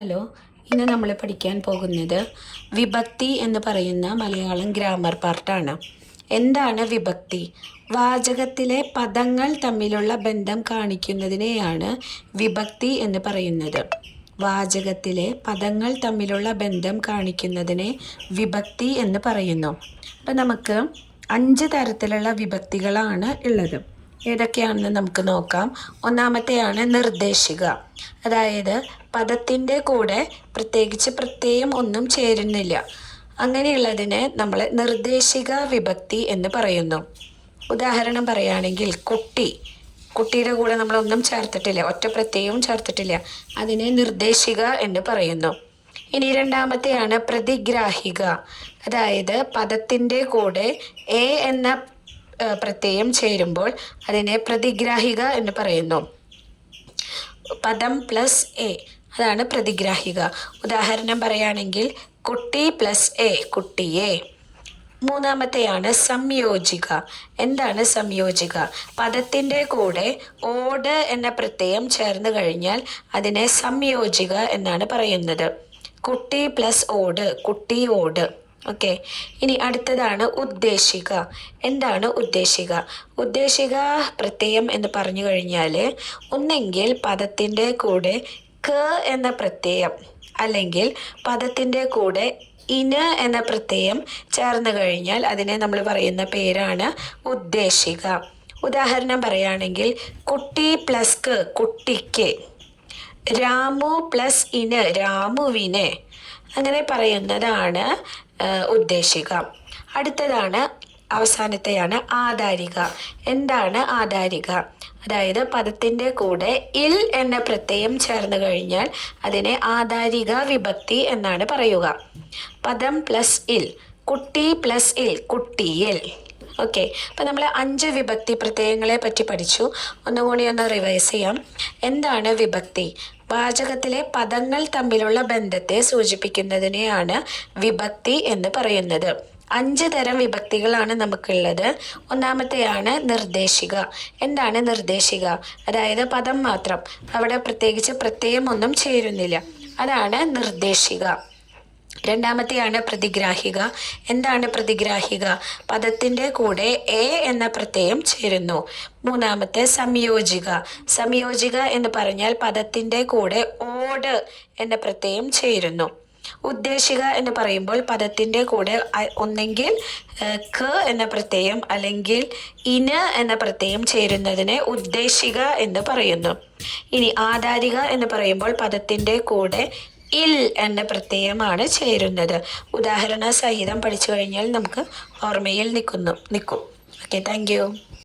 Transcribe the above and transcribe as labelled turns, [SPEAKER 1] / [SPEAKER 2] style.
[SPEAKER 1] Hello, ഇന്ന് നമ്മൾ പഠിക്കാൻ പോകുന്നത് വിഭക്തി എന്ന് പറയുന്ന മലയാളം ഗ്രാമർ പാർട്ടാണ്. എന്താണ് വിഭക്തി? വാചകത്തിലെ പദങ്ങൾ തമ്മിലുള്ള ബന്ധം കാണിക്കുന്നതിനെയാണ് വിഭക്തി എന്ന് പറയുന്നത്. വാചകത്തിലെ പദങ്ങൾ തമ്മിലുള്ള ബന്ധം കാണിക്കുന്നതിനെ വിഭക്തി എന്ന് പറയുന്നു. അപ്പം നമുക്ക് 5 തരത്തിലുള്ള വിഭക്തികളാണ് ഉള്ളത്. ഏതൊക്കെയാണെന്ന് നമുക്ക് നോക്കാം. ഒന്നാമത്തെയാണ് നിർദ്ദേശിക. അതായത് പദത്തിൻ്റെ കൂടെ പ്രത്യേകിച്ച് പ്രത്യയം ഒന്നും ചേരുന്നില്ല. അങ്ങനെയുള്ളതിനെ നമ്മൾ നിർദ്ദേശിക വിഭക്തി എന്ന് പറയുന്നു. ഉദാഹരണം പറയുകയാണെങ്കിൽ കുട്ടിയുടെ കൂടെ നമ്മളൊന്നും ചേർത്തിട്ടില്ല, ഒറ്റ പ്രത്യയവും ചേർത്തിട്ടില്ല. അതിനെ നിർദ്ദേശിക എന്ന് പറയുന്നു. ഇനി രണ്ടാമത്തെയാണ് പ്രതിഗ്രാഹിക. അതായത് പദത്തിൻ്റെ കൂടെ എ എന്ന പ്രത്യയം ചേരുമ്പോൾ അതിനെ പ്രതിഗ്രാഹിക എന്ന് പറയുന്നു. പദം പ്ലസ് എ, അതാണ് പ്രതിഗ്രാഹിക. ഉദാഹരണം പറയുകയാണെങ്കിൽ കുട്ടി പ്ലസ് എ, കുട്ടിയെ. മൂന്നാമത്തെയാണ് സംയോജിക. എന്താണ് സംയോജിക? പദത്തിൻ്റെ കൂടെ ഓട് എന്ന പ്രത്യയം ചേർന്ന് കഴിഞ്ഞാൽ അതിനെ സംയോജിക എന്നാണ് പറയുന്നത്. കുട്ടി പ്ലസ് ഓട്, കുട്ടി ഓട്. ഓക്കെ. ഇനി അടുത്തതാണ് ഉദ്ദേശിക. എന്താണ് ഉദ്ദേശിക? ഉദ്ദേശിക പ്രത്യയം എന്ന് പറഞ്ഞു കഴിഞ്ഞാൽ ഒന്നെങ്കിൽ പദത്തിൻ്റെ കൂടെ ക എന്ന പ്രത്യയം അല്ലെങ്കിൽ പദത്തിൻ്റെ കൂടെ ഇന് എന്ന പ്രത്യയം ചേർന്ന് കഴിഞ്ഞാൽ അതിനെ നമ്മൾ പറയുന്ന പേരാണ് ഉദ്ദേശിക. ഉദാഹരണം പറയുകയാണെങ്കിൽ കുട്ടി പ്ലസ് ക, കുട്ടിക്ക്. രാമു പ്ലസ് ഇന്, രാമുവിന്. അങ്ങനെ പറയുന്നതാണ് ഉദ്ദേശിക. അടുത്തതാണ് അവസാനത്തെയാണ് ആധാരിക. എന്താണ് ആധാരിക? അതായത് പദത്തിൻ്റെ കൂടെ ഇൽ എന്ന പ്രത്യയം ചേർന്ന് കഴിഞ്ഞാൽ അതിനെ ആധാരിക വിഭക്തി എന്നാണ് പറയുക. പദം പ്ലസ് ഇൽ, കുട്ടി പ്ലസ് ഇൽ, കുട്ടിയിൽ. ഓക്കെ. അപ്പം നമ്മൾ 5 വിഭക്തി പ്രത്യയങ്ങളെ പറ്റി പഠിച്ചു. ഒന്നുകൂടി ഒന്ന് റിവൈസ് ചെയ്യാം. എന്താണ് വിഭക്തി? വാചകത്തിലെ പദങ്ങൾ തമ്മിലുള്ള ബന്ധത്തെ സൂചിപ്പിക്കുന്നതിനെയാണ് വിഭക്തി എന്ന് പറയുന്നത്. 5 തരം വിഭക്തികളാണ് നമുക്കുള്ളത്. ഒന്നാമത്തെയാണ് നിർദ്ദേശിക. എന്താണ് നിർദ്ദേശിക? അതായത് പദം മാത്രം, അവിടെ പ്രത്യേകിച്ച് പ്രത്യയം ഒന്നും ചേരുന്നില്ല, അതാണ് നിർദ്ദേശിക. രണ്ടാമത്തെയാണ് പ്രതിഗ്രാഹിക. എന്താണ് പ്രതിഗ്രാഹിക? പദത്തിൻ്റെ കൂടെ എ എന്ന പ്രത്യയം ചേരുന്നു. മൂന്നാമത്തെ സംയോജിക. സംയോജിക എന്ന് പറഞ്ഞാൽ പദത്തിൻ്റെ കൂടെ ഓട് എന്ന പ്രത്യയം ചേരുന്നു. ഉദ്ദേശിക എന്ന് പറയുമ്പോൾ പദത്തിൻ്റെ കൂടെ ഒന്നെങ്കിൽ ക എന്ന പ്രത്യയം അല്ലെങ്കിൽ ഇന് എന്ന പ്രത്യയം ചേരുന്നതിനെ ഉദ്ദേശിക എന്ന് പറയുന്നു. ഇനി ആധാരിക എന്ന് പറയുമ്പോൾ പദത്തിൻ്റെ കൂടെ ഇൽ എന്ന പ്രത്യയമാണ് ചേരുന്നത്. ഉദാഹരണ സഹിതം പഠിച്ചു കഴിഞ്ഞാൽ നമുക്ക് ഓർമ്മയിൽ നിൽക്കും. Okay, thank you.